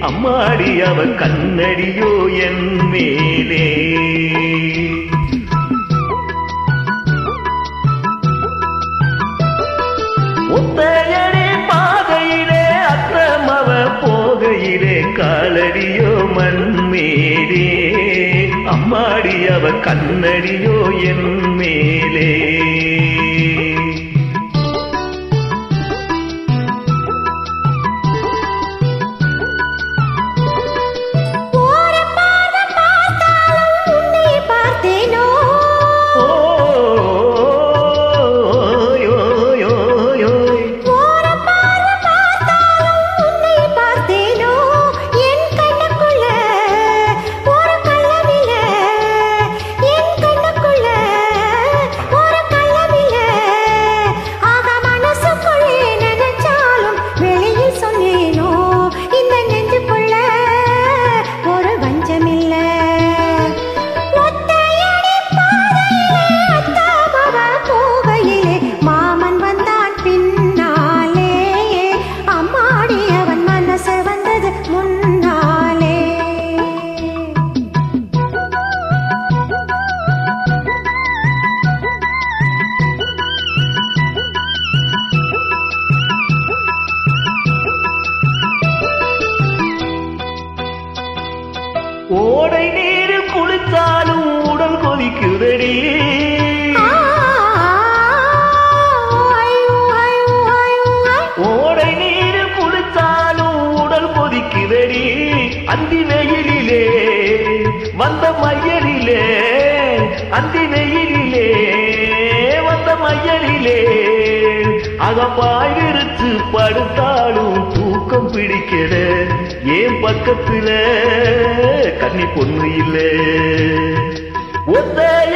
அம்மாடி அவ கண்ணடியோ என் மேலே. ஒத்தையடி பாதையிலே அத்தமவ போகையிலே காலடியோ மண்மேலே. அம்மாடி அவ கண்ணடியோ என் மேலே. ஓடை நீரில் குளித்தாலும் உடல் கொதிக்குதடி. ஓடை நீரில் குளித்தாலும் உடல் கொதிக்குதடி. அந்தி வெயிலிலே வந்த மையலிலே, அந்தி வெயிலிலே வந்த மையலிலே அகப்பாய் விரிச்சு படுத்தாலும் தூக்கம் பிடிக்கல. ஏன் பக்கத்துல கன்னி பொண்ணு இல்ல. ஒத்தைய